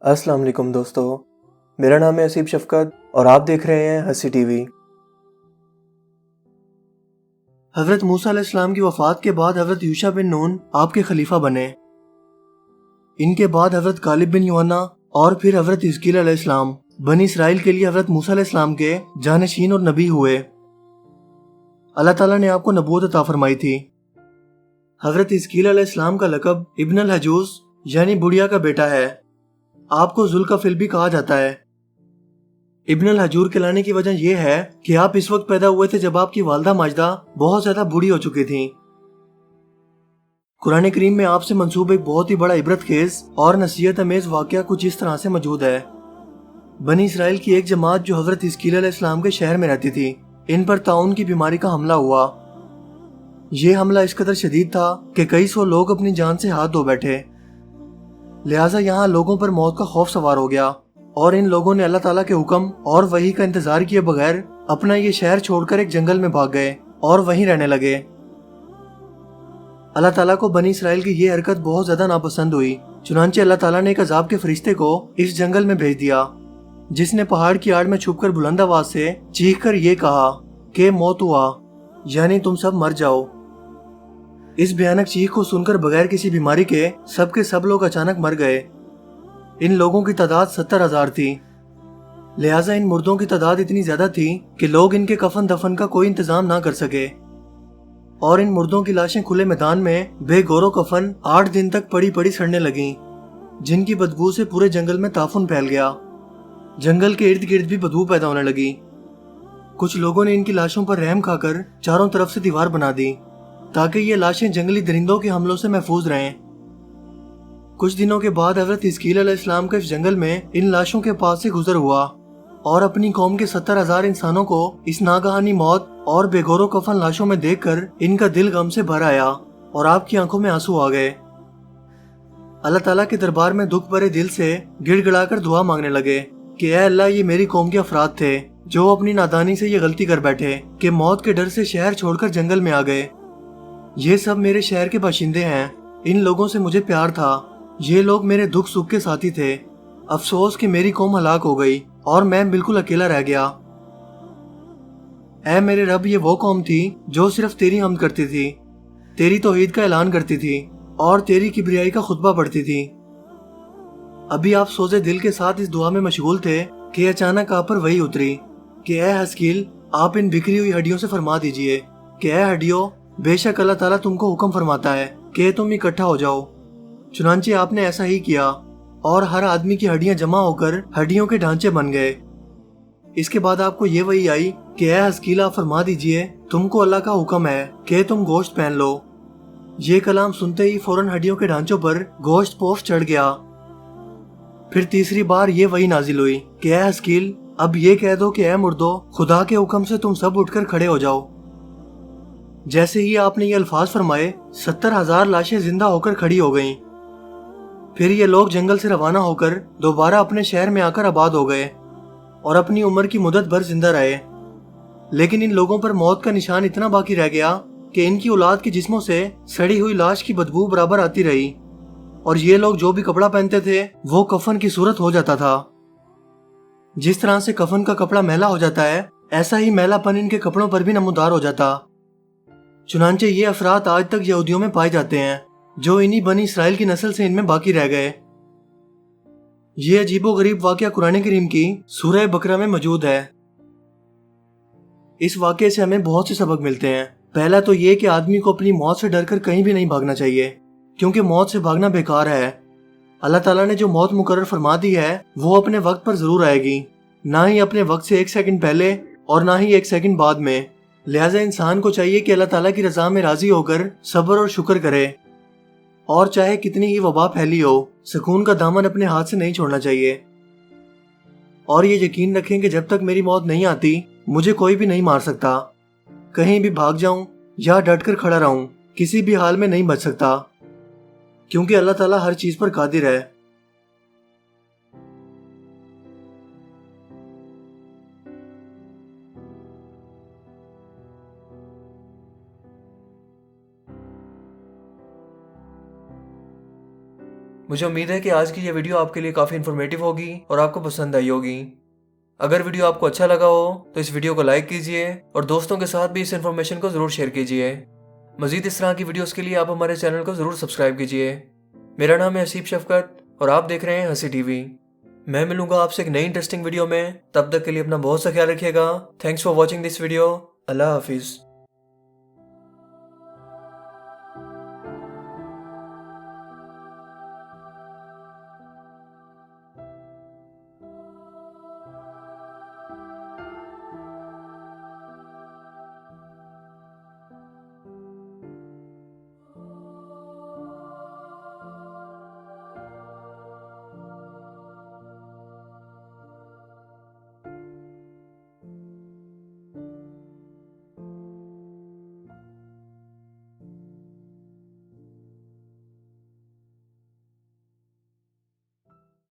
अस्सलाम वालेकुम दोस्तों, मेरा नाम है असीब शफ़क़त और आप देख रहे हैं हंसी टीवी। हज़रत मूसा अलैहिस्सलाम की वफ़ात के बाद हज़रत यूशा बिन नून आपके खलीफा बने। इनके बाद हज़रत गालिब बिन यूहन्ना और फिर हज़रत हिजकील अलैहिस्सलाम बनी इसराइल के लिए हज़रत मूसा अलैहिस्सलाम के जानशीन और नबी हुए। अल्लाह ताला ने आपको नबूवत अता फरमाई थी। हज़रत हिजकील अलैहिस्सलाम का लक़ब इब्न अल हजूज यानी बुढ़िया का बेटा है। आपको ज़ुल्कफ़िल भी कहा जाता है। इब्न अल हजूर कहलाने की वजह यह है कि आप इस वक्त पैदा हुए थे जब आपकी वालदा माजदा बहुत ज्यादा बूढ़ी हो चुकी थी। कुरान करीम में आपसे मंसूब एक बहुत ही बड़ा इबरत खेज और नसीहत अमेज वाकया कुछ इस तरह से मौजूद है। बनी इसराइल की एक जमात जो हजरत हिजकील अलैहिस्सलाम के शहर में रहती थी, इन पर ताउन की बीमारी का हमला हुआ। ये हमला इस कदर शदीद था कि कई सौ लोग अपनी जान से हाथ धो बैठे। लिहाजा यहाँ लोगों पर मौत का खौफ सवार हो गया और इन लोगों ने अल्लाह ताला के हुक्म और वही का इंतजार किए बगैर अपना ये शहर छोड़कर एक जंगल में भाग गए और वहीं रहने लगे। अल्लाह ताला को बनी इसराइल की ये हरकत बहुत ज्यादा नापसंद हुई। चुनांचे अल्लाह ताला ने एक अजाब के फरिश्ते को इस जंगल में भेज दिया, जिसने पहाड़ की आड़ में छुपकर बुलंद आवाज से चीख कर ये कहा कि मौत हुआ, यानी तुम सब मर जाओ। इस भयानक चीख को सुनकर बगैर किसी बीमारी के सब लोग अचानक मर गए। इन लोगों की तादाद 70,000 थी। लिहाजा इन मुर्दों की तादाद इतनी ज्यादा थी कि लोग इनके कफन दफन का कोई इंतजाम ना कर सके और इन मुर्दों की लाशें खुले मैदान में बेगौरो कफन 8 दिन तक पड़ी पड़ी सड़ने लगीं, जिनकी बदबू से पूरे जंगल में ताफुन फैल गया। जंगल के इर्द गिर्द भी बदबू पैदा होने लगी। कुछ लोगों ने इनकी लाशों पर रहम खाकर चारों तरफ से दीवार बना दी ताकि ये लाशें जंगली दरिंदों के हमलों से महफूज रहें। कुछ दिनों के बाद हजरत हिजकील अलैहिस्सलाम का इस जंगल में इन लाशों के पास से गुजर हुआ और अपनी कौम के 70,000 इंसानों को इस नागहानी मौत और बेगौरो कफन लाशों में देखकर इनका दिल गम से भर आया और आपकी आंखों में आंसू आ गए। अल्लाह ताला के दरबार में दुख भरे दिल से गिड़गिड़ाकर दुआ मांगने लगे कि ऐ अल्लाह, ये मेरी कौम के अफराद थे जो अपनी नादानी से ये गलती कर बैठे कि मौत के डर से शहर छोड़कर जंगल में आ गए। ये सब मेरे शहर के बाशिंदे हैं। इन लोगों से मुझे प्यार था। ये लोग मेरे दुख सुख के साथी थे। अफसोस कि मेरी कौम हलाक हो गई और मैं बिल्कुल अकेला रह गया। ऐ मेरे रब, ये वो कौम थी जो सिर्फ तेरी हमद करती थी, तेरी तौहीद का ऐलान करती थी और तेरी किबरियाई का खुतबा पढ़ती थी। अभी आप सोजे दिल के साथ इस दुआ में मशगूल थे कि अचानक आप पर वही उतरी कि ऐ हस्कील, आप इन बिखरी हुई हड्डियों से फरमा दीजिए कि ऐ हड्डियों, बेशक अल्लाह ताला तुमको हुक्म फरमाता है कि तुम इकट्ठा हो जाओ। चुनांचे आपने ऐसा ही किया और हर आदमी की हड्डियां जमा होकर हड्डियों के ढांचे बन गए। इसके बाद आपको ये वही आई कि ऐ हस्कीला, फरमा दीजिए तुमको अल्लाह का हुक्म है कि तुम गोश्त पहन लो। ये कलाम सुनते ही फौरन हड्डियों के ढांचों पर गोश्त पोश चढ़ गया। फिर तीसरी बार ये वही नाजिल हुई कि ऐ हस्कील, अब ये कह दो कि ऐ मुर्दो, खुदा के हुक्म से तुम सब उठकर खड़े हो जाओ। जैसे ही आपने ये अल्फाज फरमाए, 70,000 लाशें जिंदा होकर खड़ी हो गईं। फिर ये लोग जंगल से रवाना होकर दोबारा अपने शहर में आकर आबाद हो गए और अपनी उम्र की मुद्दत भर जिंदा रहे। लेकिन इन लोगों पर मौत का निशान इतना बाकी रह गया कि इनकी औलाद के जिस्मों से सड़ी हुई लाश की बदबू बराबर आती रही और ये लोग जो भी कपड़ा पहनते थे वो कफन की सूरत हो जाता था। जिस तरह से कफन का कपड़ा मैला हो जाता है, ऐसा ही मैलापन इनके कपड़ों पर भी नमूदार हो जाता। चुनांचे ये अफराद आज तक यहूदियों में पाए जाते हैं जो इन्हीं बनी इसराइल की नस्ल से इनमें बाकी रह गए। ये अजीबो गरीब वाकया कुरान करीम की सूरह बकरा में मौजूद है। इस वाकये से हमें बहुत से सबक मिलते हैं। पहला तो ये कि आदमी को अपनी मौत से डरकर कहीं भी नहीं भागना चाहिए, क्योंकि मौत से भागना बेकार है। अल्लाह ताला ने जो मौत मुकर्रर फरमा दी है वो अपने वक्त पर जरूर आएगी, ना ही अपने वक्त से 1 सेकंड पहले और ना ही 1 सेकंड बाद में। लिहाजा इंसान को चाहिए कि अल्लाह ताला की रजा में राजी होकर सब्र और शुक्र करे और चाहे कितनी ही वबा फैली हो, सुकून का दामन अपने हाथ से नहीं छोड़ना चाहिए। और ये यकीन रखें कि जब तक मेरी मौत नहीं आती, मुझे कोई भी नहीं मार सकता। कहीं भी भाग जाऊं या डटकर खड़ा रहूं, किसी भी हाल में नहीं बच सकता, क्योंकि अल्लाह ताला हर चीज पर कादिर है। مجھے امید ہے کہ آج کی یہ ویڈیو آپ کے لیے کافی انفارمیٹیو ہوگی اور آپ کو پسند آئی ہوگی۔ اگر ویڈیو آپ کو اچھا لگا ہو تو اس ویڈیو کو لائک کیجئے اور دوستوں کے ساتھ بھی اس انفارمیشن کو ضرور شیئر کیجئے۔ مزید اس طرح کی ویڈیوز کے لیے آپ ہمارے چینل کو ضرور سبسکرائب کیجئے۔ میرا نام ہے حسیب شفقت اور آپ دیکھ رہے ہیں ہنسی ٹی وی۔ میں ملوں گا آپ سے ایک نئی انٹرسٹنگ ویڈیو میں، تب تک کے لیے اپنا بہت سا خیال رکھیے گا۔ Thanks for watching this video. اللہ حافظ۔